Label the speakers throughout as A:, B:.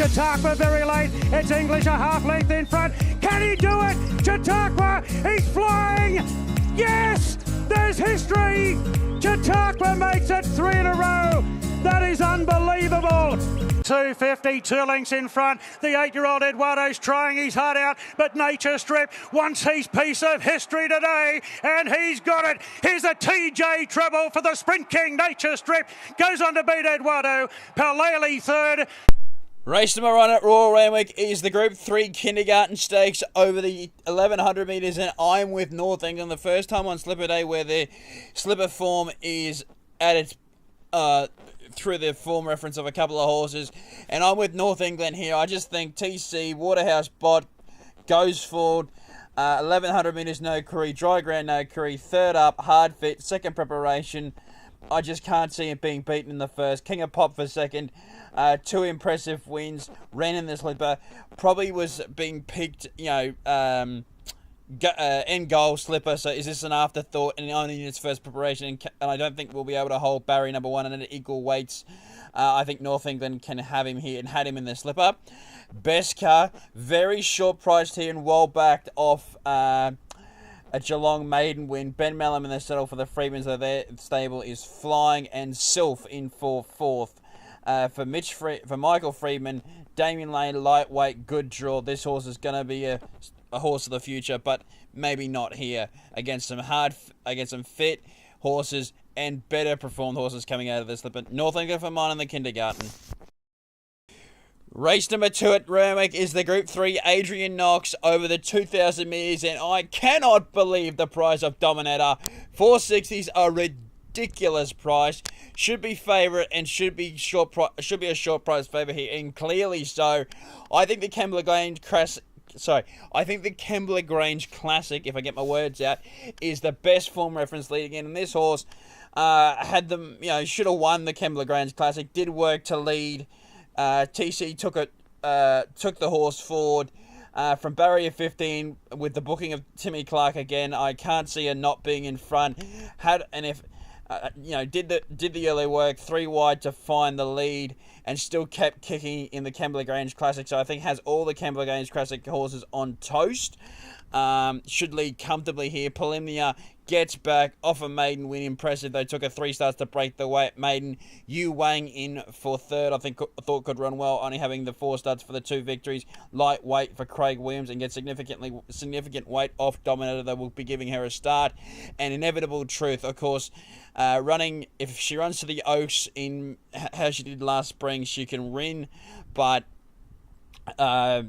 A: Chautauqua very late. It's English a half length in front. Can he do it? Chautauqua, he's flying. Yes, there's history. Chautauqua makes it 3 in a row. That is unbelievable. 250, 2 lengths in front. The 8-year-old Eduardo's trying his heart out, but Nature Strip wants his piece of history today, and he's got it. Here's a TJ treble for the Sprint King. Nature Strip goes on to beat Eduardo. Palele third.
B: Race number 1 at Royal Randwick is the Group 3 Kindergarten Stakes over the 1100 metres, and I'm with North England. The first time on Slipper Day where the slipper form is at its through the form reference of a couple of horses, and I'm with North England here. I just think TC Waterhouse Bot goes forward. 1100 metres no curry, dry ground no curry, third up, hard fit, second preparation. I just can't see it being beaten in the first. King of Pop for second. 2 impressive wins. Ran in the slipper. Probably was being picked, end goal slipper. So is this an afterthought and only in its first preparation? And I don't think we'll be able to hold Barry number 1 and at equal weights. I think North England can have him here and had him in the slipper. Best car, very short priced here and well backed off a Geelong maiden win. Ben Mellum in the settle for the Freedmans of their stable is flying, and Sylph in for fourth. For Michael Freedman, Damien Lane, lightweight, good draw. This horse is going to be a horse of the future, but maybe not here against some fit horses and better performed horses coming out of this. But North England for mine in the kindergarten. Race number 2 at Randwick is the Group 3 Adrian Knox over the 2,000 metres, and I cannot believe the price of Dominator. 460s are ridiculous price. Should be favourite and should be a short price favourite here, and clearly so. I think the Kembla Grange Classic, if I get my words out, is the best form reference leading in. And this horse had them, should have won the Kembla Grange Classic. Did work to lead. TC took the horse forward from barrier 15 with the booking of Timmy Clark again. I can't see her not being in front. Did the early work, 3 wide to find the lead, and still kept kicking in the Kembla Grange Classic. So I think has all the Kembla Grange Classic horses on toast. Should lead comfortably here. Polymnia gets back off a maiden win. Impressive. They took a 3 starts to break the weight. Maiden Yu Wang in for third. I thought could run well, only having the 4 starts for the 2 victories. Lightweight for Craig Williams and get significant weight off Dominator. They will be giving her a start. And Inevitable Truth, of course, running. If she runs to the Oaks in how she did last spring, she can win. But I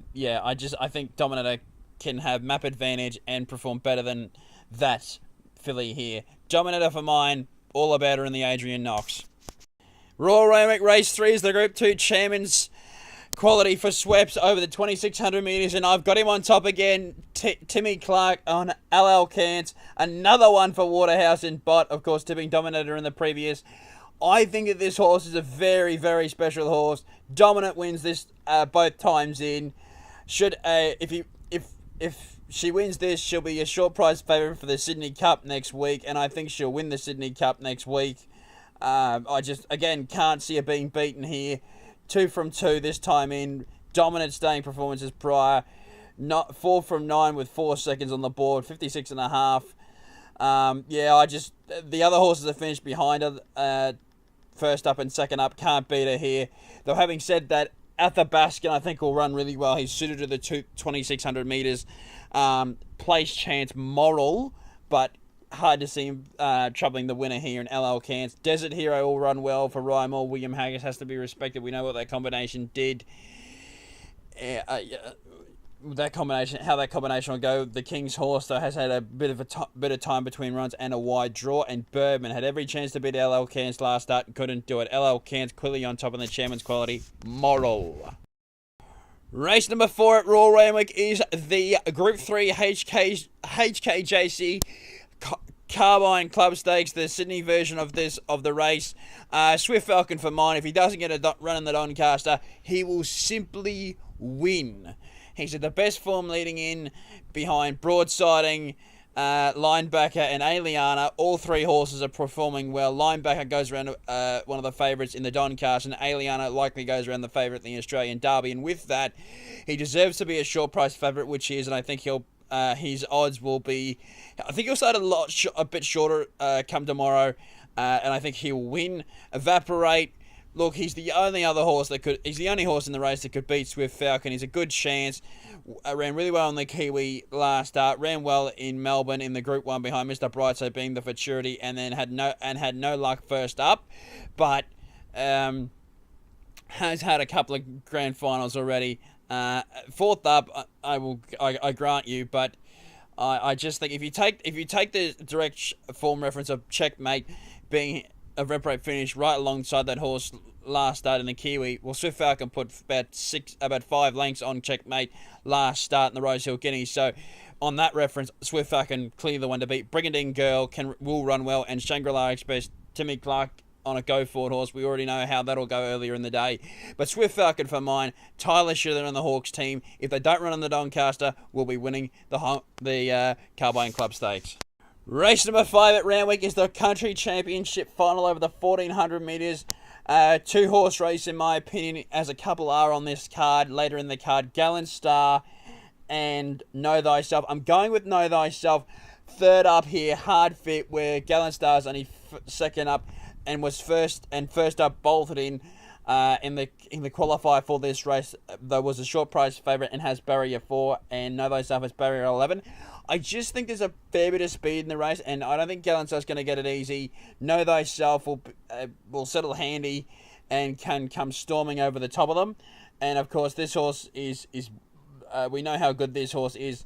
B: think Dominator can have map advantage and perform better than that filly here. Dominator for mine, all about her in the Adrian Knox. Royal Randwick Race 3 is the Group 2 Chairman's Quality for Sweps over the 2,600 metres, and I've got him on top again. Timmy Clark on LL Cant. Another one for Waterhouse and Bot, of course, tipping Dominator in the previous. I think that this horse is a very, very special horse. Dominant wins this both times in. If she wins this, she'll be a short price favourite for the Sydney Cup next week, and I think she'll win the Sydney Cup next week. I just, again, can't see her being beaten here. 2 from 2 this time in. Dominant staying performances prior. 4 from 9 with 4 seconds on the board. 56.5. The other horses are finished behind her. First up and second up. Can't beat her here. Though having said that, Athabaskan, I think, will run really well. He's suited to the 2,600 metres. Place chance moral, but hard to see him troubling the winner here in LL Cans. Desert Hero will run well for Ryan Moore. William Haggis has to be respected. We know what that combination did. How that combination will go. The King's Horse, though, has had a bit of time between runs and a wide draw. And Birdman had every chance to beat LL Cairns last start and couldn't do it. LL Cairns clearly on top of the Chairman's Quality. Moral. Race number 4 at Royal Randwick is the Group 3 HKJC Carbine Club Stakes, the Sydney version of the race. Swift Falcon for mine. If he doesn't get a run in the Doncaster, he will simply win. He's at the best form leading in behind Broadsiding, Linebacker, and Aliana. All three horses are performing well. Linebacker goes around one of the favourites in the Doncaster, and Aliana likely goes around the favourite in the Australian Derby. And with that, he deserves to be a short price favourite, which he is, and I think his odds will be. I think he'll start a bit shorter come tomorrow, and I think he'll win. Evaporate. Look, he's the only horse in the race that could beat Swift Falcon. He's a good chance. Ran really well on the Kiwi last start. Ran well in Melbourne in the Group 1 behind Mr. Brightside being the futurity, and then had no luck first up, but has had a couple of grand finals already. Fourth up, I grant you, but I just think if you take the direct form reference of Checkmate being a Evaporate finish right alongside that horse last start in the Kiwi, well, Swift Falcon put about 5 lengths on Checkmate last start in the Rosehill Guineas. So on that reference, Swift Falcon clearly the one to beat. Brigandine Girl will run well, and Shangri-La Express, Timmy Clark on a go forward horse. We already know how that'll go earlier in the day. But Swift Falcon for mine. Tyler Schiller and the Hawks team, if they don't run on the Doncaster, will be winning the Carbine Club Stakes. Race number 5 at Randwick is the Country Championship final over the 1400 metres. 2-horse race, in my opinion, as a couple are on this card. Later in the card, Gallant Star and Know Thyself. I'm going with Know Thyself. Third up here, Hard Fit, where Gallant Star is only second up and was first up bolted in the qualifier for this race. Though was a short price favourite and has barrier 4, and Know Thyself has barrier 11. I just think there's a fair bit of speed in the race, and I don't think Gallant Star's going to get it easy. Know Thyself will settle handy and can come storming over the top of them. And of course, this horse is we know how good this horse is,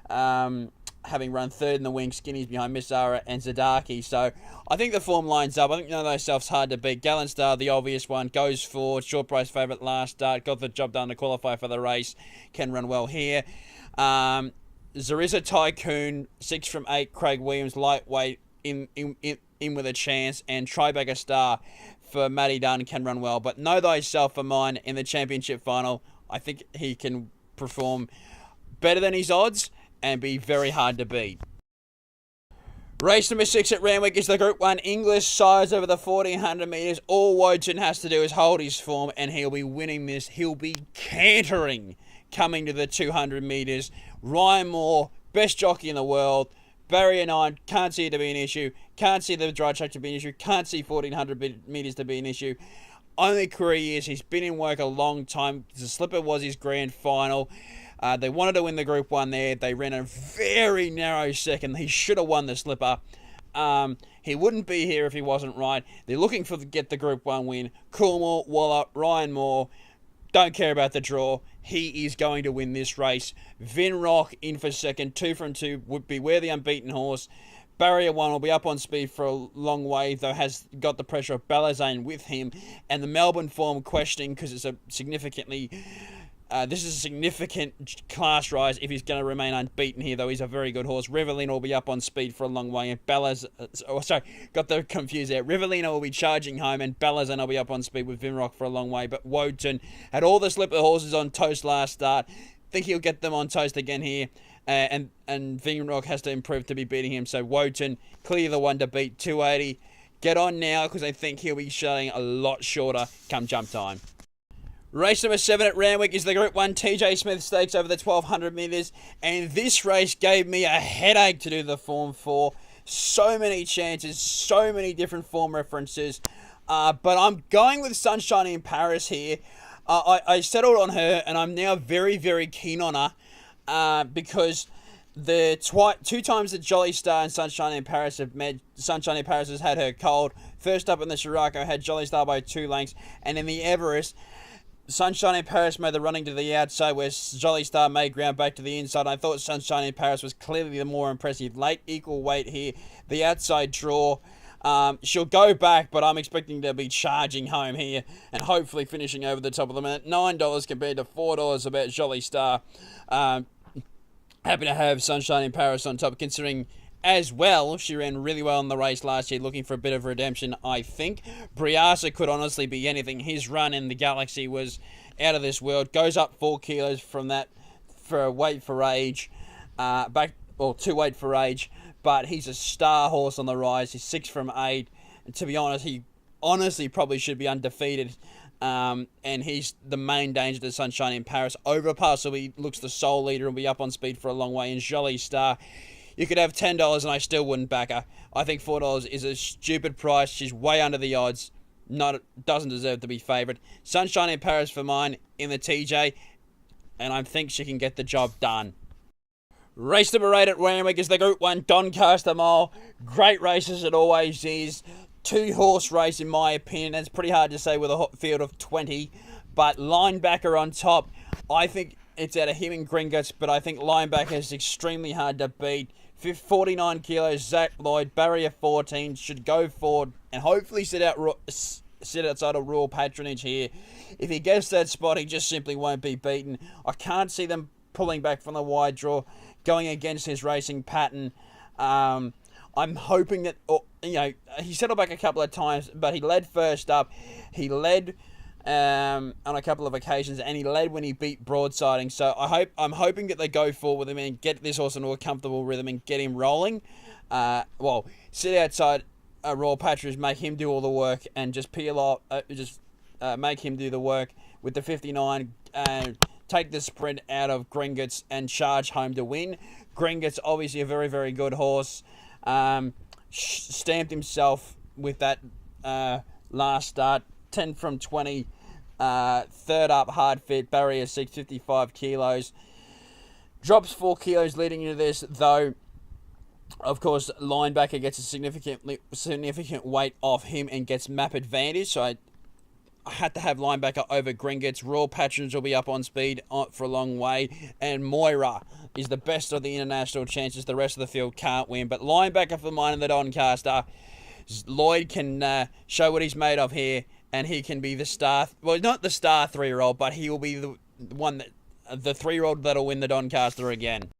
B: having run third in the wing skinnies behind Miss Zara and Zadaki. So I think the form lines up. I think Know Thyself's hard to beat. Gallant Star, the obvious one, goes forward. Short price favourite last start. Got the job done to qualify for the race. Can run well here. Zariza Tycoon, 6 from 8. Craig Williams, lightweight, in with a chance. And Tribeca Star for Matty Dunn can run well. But Know Thyself for mine in the championship final. I think he can perform better than his odds and be very hard to beat. Race number 6 at Randwick is the Group 1 Inglis size over the 1400 metres. All Woden has to do is hold his form, and he'll be winning this. He'll be cantering coming to the 200 metres. Ryan Moore, best jockey in the world. Barrier 9, can't see it to be an issue. Can't see the dry track to be an issue. Can't see 1400 metres to be an issue. Only career years, he's been in work a long time. The slipper was his grand final. They wanted to win the Group 1 there. They ran a very narrow second. He should have won the slipper. He wouldn't be here if he wasn't right. They're looking to get the Group 1 win. Coolmore, Waller, Ryan Moore. Don't care about the draw. He is going to win this race. Vinrock in for second. 2 from 2 would be where the unbeaten horse. Barrier 1 will be up on speed for a long way, though has got the pressure of Balazane with him. And the Melbourne form questioning, because it's a significantly... this is a significant class rise if he's going to remain unbeaten here, though he's a very good horse. Riverlina will be up on speed for a long way, and got the confused there. Riverlina will be charging home, and Balazan will be up on speed with Vinrock for a long way. But Woden had all the slipper horses on toast last start. Think he'll get them on toast again here, and Vinrock has to improve to be beating him. So Woden, clearly the one to beat. 280. Get on now, because I think he'll be showing a lot shorter come jump time. Race number 7 at Randwick is the Group 1 TJ Smith Stakes over the 1200 metres. And this race gave me a headache to do the form for. So many chances, so many different form references. But I'm going with Sunshine in Paris here. I settled on her, and I'm now very, very keen on her. Because the 2 times that Jolly Star and Sunshine in Paris have met, Sunshine in Paris has had her cold. First up in the Sirocco, had Jolly Star by 2 lengths. And in the Everest... Sunshine in Paris made the running to the outside, where Jolly Star made ground back to the inside. I thought Sunshine in Paris was clearly the more impressive. Late equal weight here. The outside draw. She'll go back, but I'm expecting to be charging home here and hopefully finishing over the top of them. And at $9 compared to $4 about Jolly Star. Happy to have Sunshine in Paris on top, considering... As well, she ran really well in the race last year, looking for a bit of redemption, I think. Briasa could honestly be anything. His run in the Galaxy was out of this world. Goes up 4 kilos from that for weight for age. Back or too weight for age, but he's a star horse on the rise. He's 6 from 8. And to be honest, he honestly probably should be undefeated. And he's the main danger to Sunshine in Paris. Overpass will be, looks the sole leader and will be up on speed for a long way. And Jolie Star, you could have $10 and I still wouldn't back her. I think $4 is a stupid price. She's way under the odds. Doesn't deserve to be favourite. Sunshine in Paris for mine in the TJ. And I think she can get the job done. Race number 8 at Randwick is the Group 1 Doncaster Mile. Great race as it always is. 2-horse race in my opinion. It's pretty hard to say with a field of 20. But Linebacker on top. I think it's out of him and Gringotts, but I think Linebacker is extremely hard to beat. 49 kilos, Zach Lloyd, barrier 14, should go forward and hopefully sit outside of Royal Patronage here. If he gets that spot, he just simply won't be beaten. I can't see them pulling back from the wide draw, going against his racing pattern. I'm hoping that, he settled back a couple of times, but he led first up. He led on a couple of occasions, and he led when he beat Broadsiding. So I'm hoping that they go forward with him and get this horse into a comfortable rhythm and get him rolling. Sit outside Royal Patronage, make him do all the work, and just peel off, make him do the work with the 59. Take the sprint out of Gringotts and charge home to win. Gringotts, obviously a very, very good horse. Stamped himself with that last start. 10 from 20. Third up, hard fit, barrier 6, 55 kilos. Drops 4 kilos leading into this, though. Of course, Linebacker gets a significant weight off him and gets map advantage. So I had to have Linebacker over Gringotts. Royal Patronage will be up on speed for a long way. And Moira is the best of the international chances. The rest of the field can't win. But Linebacker for mine in the Doncaster. Lloyd can show what he's made of here. And he can be the star. Well, not the star 3-year-old, but he will be the one that the 3-year-old that'll win the Doncaster again.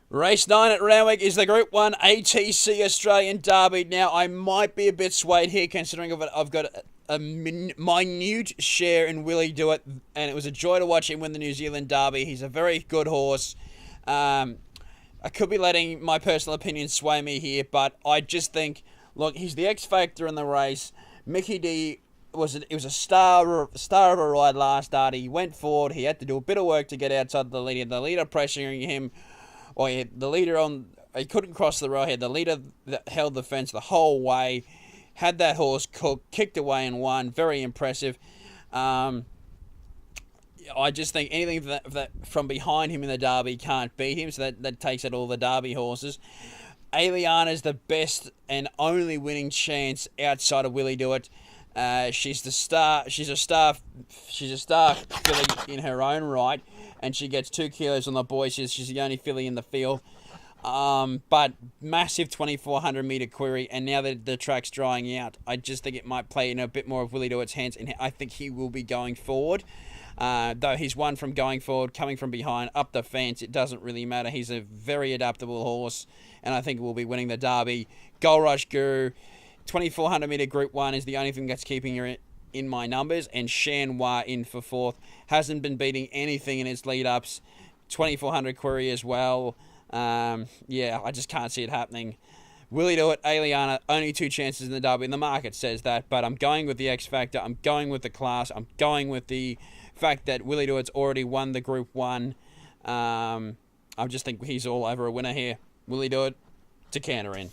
B: Race 9 at Randwick is the Group 1 ATC Australian Derby. Now, I might be a bit swayed here considering I've got a minute share in WILLYDOIT, and it was a joy to watch him win the New Zealand Derby. He's a very good horse. I could be letting my personal opinion sway me here, but I just think, look, he's the X factor in the race. Mickey D it was a star of a ride last start. He went forward. He had to do a bit of work to get outside the leader. The leader pressuring him. He couldn't cross the road. He had the leader that held the fence the whole way. Had that horse cooked, kicked away and won. Very impressive. I just think anything that from behind him in the Derby can't beat him. So that takes out all the Derby horses. Aliana's the best and only winning chance outside of WILLYDOIT. She's the star. She's a star filly in her own right, and she gets 2 kilos on the boy. She's the only filly in the field. But massive 2,400 meter query, and now that the track's drying out, I just think it might play in a bit more of WILLYDOIT's hands, and I think he will be going forward. Though he's won from going forward, coming from behind, up the fence, it doesn't really matter. He's a very adaptable horse, and I think we'll be winning the Derby. Gold Rush Guru, 2,400 meter Group 1 is the only thing that's keeping her in my numbers, and Shanwa in for 4th. Hasn't been beating anything in its lead-ups. 2,400 query as well. I just can't see it happening. WILLYDOIT, Aliana, only 2 chances in the Derby, and the market says that, but I'm going with the X Factor, I'm going with the class, I'm going with the fact that WILLYDOIT's already won the Group 1. I just think he's all over a winner here. WILLYDOIT to canter in.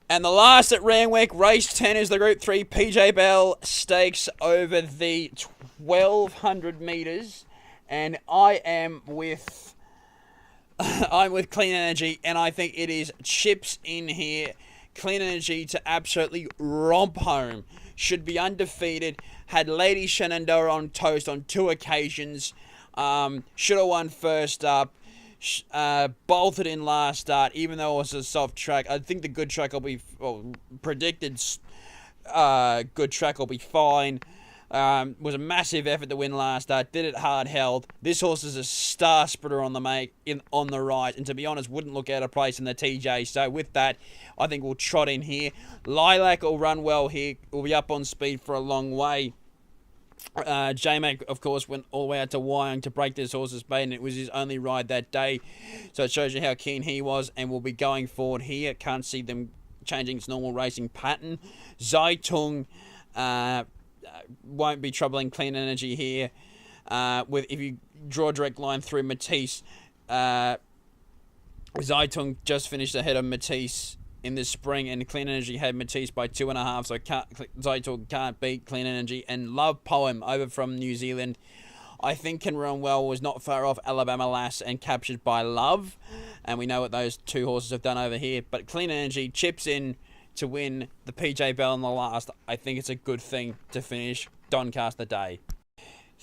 B: And the last at Randwick, race 10 is the Group 3 PJ Bell Stakes over the 1,200 metres. And I am with Clean Energy, and I think it is chips in here. Clean Energy to absolutely romp home. Should be undefeated. Had Lady Shenandoah on toast on 2 occasions. Should have won first up. Bolted in last start, even though it was a soft track. I think the good track will be predicted. Good track will be fine. Was a massive effort to win last start. Did it hard held. This horse is a star sprinter on the right, and to be honest, wouldn't look out of place in the TJ. So with that, I think we'll trot in here. Lilac will run well here. Will be up on speed for a long way. J-Mac, of course, went all the way out to Wyong to break this horse's bait, and it was his only ride that day. So it shows you how keen he was, and will be going forward here. Can't see them changing its normal racing pattern. Zaitung won't be troubling Clean Energy here. If you draw a direct line through Matisse, Zaitung just finished ahead of Matisse in this spring, and Clean Energy had Matisse by 2.5, so Zaitung can't beat Clean Energy. And Love Poem over from New Zealand, I think Can Run Well was not far off Alabama Lass and captured by Love, and we know what those two horses have done over here. But Clean Energy chips in to win the PJ Bell in the last. I think it's a good thing to finish Doncaster Day.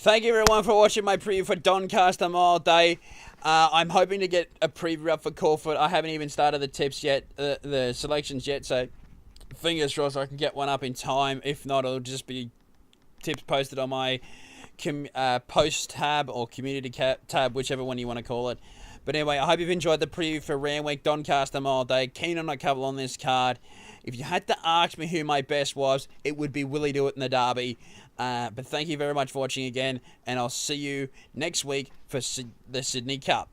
B: Thank you everyone for watching my preview for Doncaster Mile Day. I'm hoping to get a preview up for Caulfield. I haven't even started the tips yet, the selections yet, so fingers crossed I can get one up in time. If not, it'll just be tips posted on my post tab or community tab, whichever one you want to call it. But anyway, I hope you've enjoyed the preview for Randwick Doncaster Mile Day. Keen on a couple on this card. If you had to ask me who my best was, it would be WILLYDOIT in the Derby. But thank you very much for watching again, and I'll see you next week for the Sydney Cup.